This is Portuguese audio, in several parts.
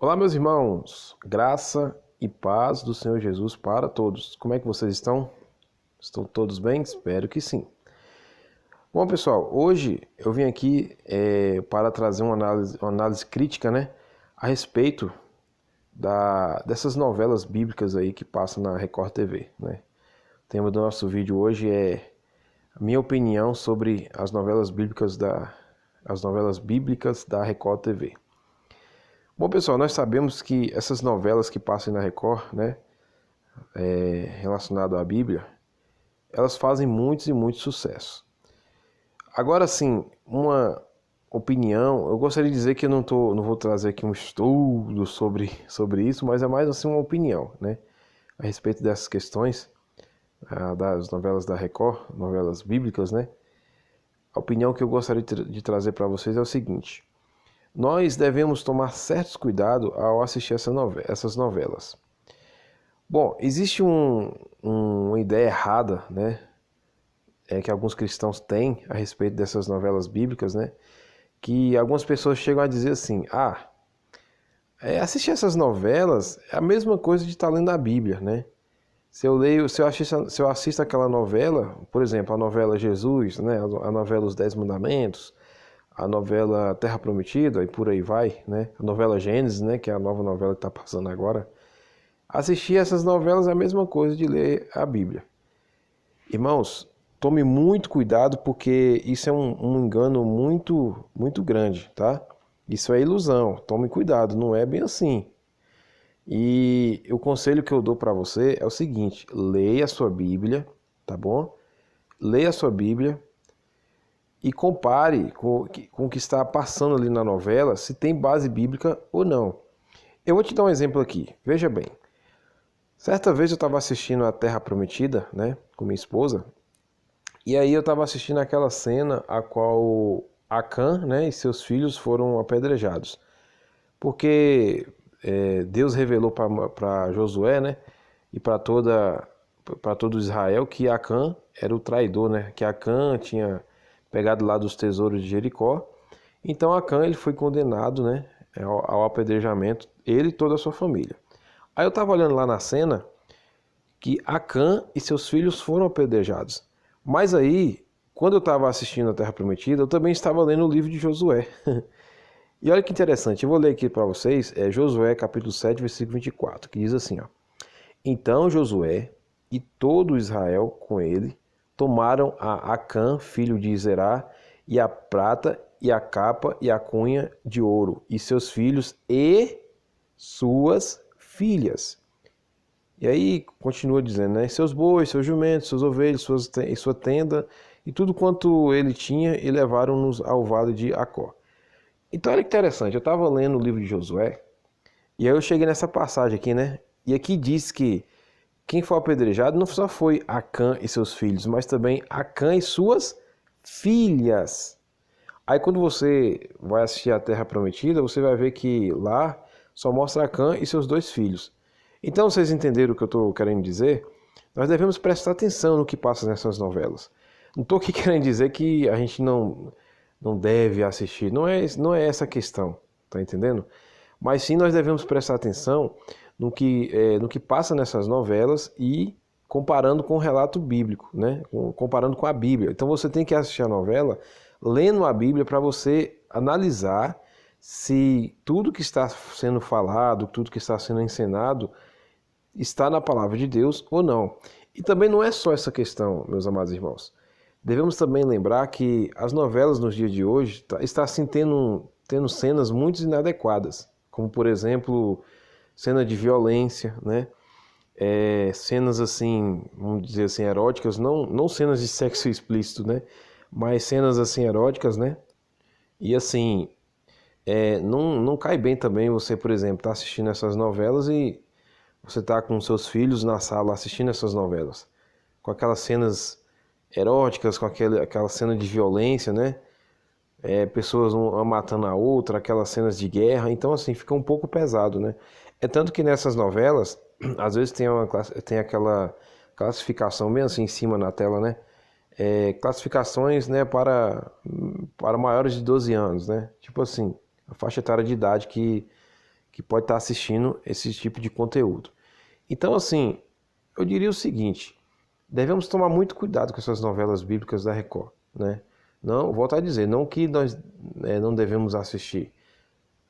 Olá, meus irmãos, graça e paz do Senhor Jesus para todos. Como é que vocês estão? Estão todos bem? Espero que sim. Bom, pessoal, hoje eu vim aqui para trazer uma análise crítica, a respeito dessas novelas bíblicas aí que passam na Record TV, né? O tema do nosso vídeo hoje é a minha opinião sobre as novelas bíblicas da Record TV. Bom, pessoal, nós sabemos que essas novelas que passam na Record, relacionado à Bíblia, elas fazem muitos e muitos sucessos. Agora, sim, uma opinião, eu gostaria de dizer que eu não vou trazer aqui um estudo sobre isso, mas é mais assim uma opinião, a respeito dessas questões das novelas da Record, novelas bíblicas, A opinião que eu gostaria de trazer para vocês é o seguinte: nós devemos tomar certos cuidados ao assistir essas novelas. Bom, existe uma ideia errada, que alguns cristãos têm a respeito dessas novelas bíblicas, que algumas pessoas chegam a dizer assim: assistir essas novelas é a mesma coisa de estar lendo a Bíblia, Se eu assisto aquela novela, por exemplo, a novela Jesus, a novela Os 10 Mandamentos, a novela Terra Prometida e por aí vai, A novela Gênesis, que é a nova novela que está passando agora. Assistir essas novelas é a mesma coisa de ler a Bíblia. Irmãos, tome muito cuidado porque isso é um engano muito, muito grande, tá? Isso é ilusão, tome cuidado, não é bem assim. E o conselho que eu dou para você é o seguinte: leia a sua Bíblia, tá bom? Leia a sua Bíblia e compare com o que está passando ali na novela, se tem base bíblica ou não. Eu vou te dar um exemplo aqui, veja bem. Certa vez eu estava assistindo a Terra Prometida, com minha esposa, e aí eu estava assistindo aquela cena a qual Acã, e seus filhos foram apedrejados. Porque Deus revelou para Josué, e para todo Israel que Acã era o traidor, que Acã tinha pegado lá dos tesouros de Jericó. Então Acã ele foi condenado, ao apedrejamento, ele e toda a sua família. Aí eu estava olhando lá na cena que Acã e seus filhos foram apedrejados. Mas aí, quando eu estava assistindo a Terra Prometida, eu também estava lendo o livro de Josué. E olha que interessante, eu vou ler aqui para vocês, Josué capítulo 7, versículo 24, que diz assim, ó: Então Josué e todo Israel com ele tomaram a Acã, filho de Zerá, e a prata, e a capa, e a cunha de ouro, e seus filhos e suas filhas. E aí continua dizendo, seus bois, seus jumentos, seus ovelhos, e sua tenda, e tudo quanto ele tinha, e levaram-nos ao vale de Acó. Então olha que interessante, eu estava lendo o livro de Josué, e aí eu cheguei nessa passagem aqui, E aqui diz que quem foi apedrejado não só foi Acã e seus filhos, mas também Acã e suas filhas. Aí quando você vai assistir a Terra Prometida, você vai ver que lá só mostra Acã e seus 2 filhos. Então vocês entenderam o que eu estou querendo dizer? Nós devemos prestar atenção no que passa nessas novelas. Não estou aqui querendo dizer que a gente não deve assistir, não é essa a questão, tá entendendo? Mas sim nós devemos prestar atenção no que passa nessas novelas e comparando com o relato bíblico, comparando com a Bíblia. Então você tem que assistir a novela lendo a Bíblia para você analisar se tudo que está sendo falado, tudo que está sendo encenado está na palavra de Deus ou não. E também não é só essa questão, meus amados irmãos. Devemos também lembrar que as novelas nos dias de hoje estão assim, tendo cenas muito inadequadas, como por exemplo, cena de violência, cenas assim, vamos dizer assim, eróticas, não cenas de sexo explícito, mas cenas assim eróticas, E assim, não cai bem também você, por exemplo, estar assistindo essas novelas e você tá com seus filhos na sala assistindo essas novelas, com aquelas cenas eróticas, com aquela cena de violência, pessoas uma matando a outra, aquelas cenas de guerra. Então assim, fica um pouco pesado, É tanto que nessas novelas, às vezes tem aquela classificação bem assim em cima na tela, classificações, para maiores de 12 anos, Tipo assim, a faixa etária de idade que que pode estar assistindo esse tipo de conteúdo. Então, assim, eu diria o seguinte: devemos tomar muito cuidado com essas novelas bíblicas da Record, né? Não, volto a dizer, não que nós não devemos assistir,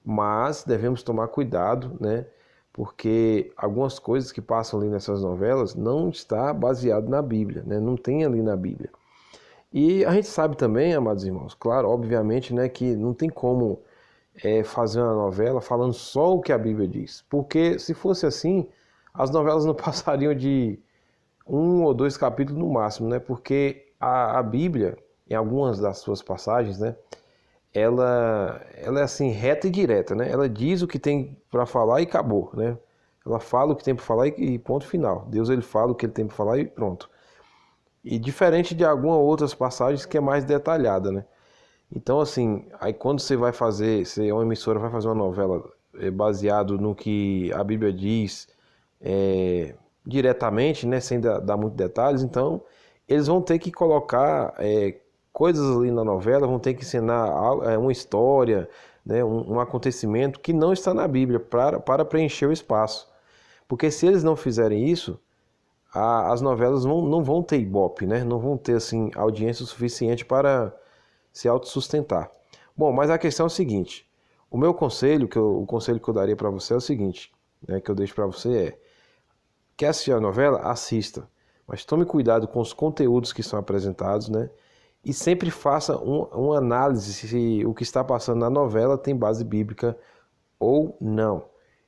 mas devemos tomar cuidado, né? Porque algumas coisas que passam ali nessas novelas não está baseado na Bíblia, né? Não tem ali na Bíblia. E a gente sabe também, amados irmãos, claro, obviamente, né, que não tem como fazer uma novela falando só o que a Bíblia diz. Porque se fosse assim, as novelas não passariam de 1 ou 2 capítulos no máximo, né? Porque a Bíblia, em algumas das suas passagens, né, ela é assim, reta e direta, né? Ela diz o que tem para falar e acabou, né? Ela fala o que tem para falar e ponto final. Deus, ele fala o que ele tem para falar e pronto. E diferente de algumas outras passagens que é mais detalhada, né? Então, assim, aí quando você vai fazer, se uma emissora vai fazer uma novela baseado no que a Bíblia diz diretamente, né, sem dar muitos detalhes, então eles vão ter que colocar coisas ali na novela, vão ter que ensinar uma história, né, um acontecimento que não está na Bíblia para preencher o espaço. Porque se eles não fizerem isso, as novelas não vão ter ibope, né? Não vão ter assim, audiência suficiente para se autossustentar. Bom, mas a questão é o seguinte: o meu conselho, o conselho que eu daria para você é o seguinte, né, que eu deixo para você quer assistir a novela? Assista, mas tome cuidado com os conteúdos que são apresentados, né? E sempre faça uma análise se o que está passando na novela tem base bíblica ou não.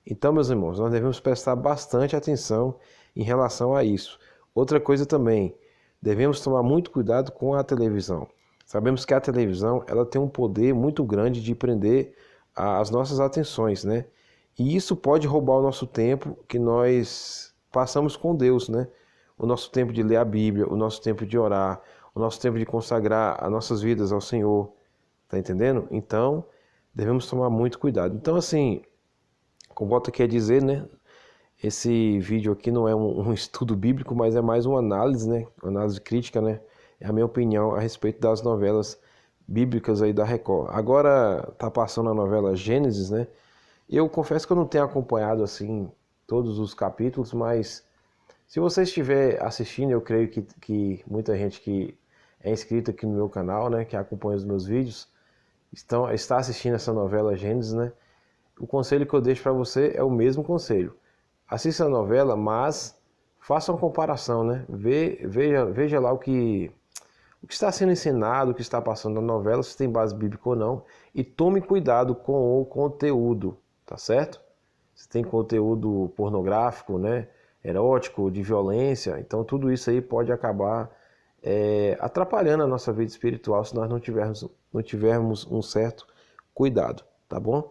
Então, meus irmãos, nós devemos prestar bastante atenção em relação a isso. Outra coisa também, devemos tomar muito cuidado com a televisão. Sabemos que a televisão, ela tem um poder muito grande de prender as nossas atenções, né? E isso pode roubar o nosso tempo que nós passamos com Deus, né? O nosso tempo de ler a Bíblia, o nosso tempo de orar, o nosso tempo de consagrar as nossas vidas ao Senhor. Tá entendendo? Então, devemos tomar muito cuidado. Então, assim, como volto aqui a dizer, né? Esse vídeo aqui não é um estudo bíblico, mas é mais uma análise, né? Uma análise crítica, né? É a minha opinião a respeito das novelas bíblicas aí da Record. Agora tá passando a novela Gênesis, né? Eu confesso que eu não tenho acompanhado assim todos os capítulos, mas se você estiver assistindo, eu creio que muita gente que é inscrita aqui no meu canal, né? Que acompanha os meus vídeos, está assistindo essa novela Gênesis, né? O conselho que eu deixo para você é o mesmo conselho. Assista a novela, mas faça uma comparação, né? Veja lá o que está sendo ensinado, o que está passando na novela, se tem base bíblica ou não. E tome cuidado com o conteúdo, tá certo? Se tem conteúdo pornográfico, né? Erótico, de violência, então tudo isso aí pode acabar atrapalhando a nossa vida espiritual se nós não tivermos um certo cuidado, tá bom?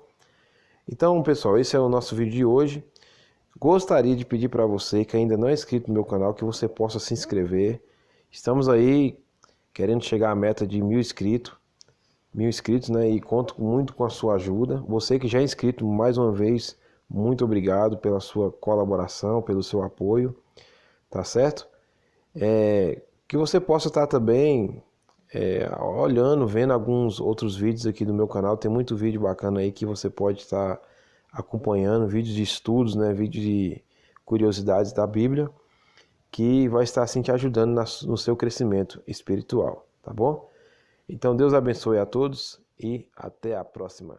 Então, pessoal, esse é o nosso vídeo de hoje. Gostaria de pedir para você que ainda não é inscrito no meu canal, que você possa se inscrever. Estamos aí querendo chegar à meta de 1.000 inscritos, né? E conto muito com a sua ajuda. Você que já é inscrito, mais uma vez, muito obrigado pela sua colaboração, pelo seu apoio, tá certo? Que você possa estar também olhando, vendo alguns outros vídeos aqui do meu canal. Tem muito vídeo bacana aí que você pode estar acompanhando, vídeos de estudos, né, vídeos de curiosidades da Bíblia, que vai estar assim te ajudando no seu crescimento espiritual, tá bom? Então Deus abençoe a todos e até a próxima.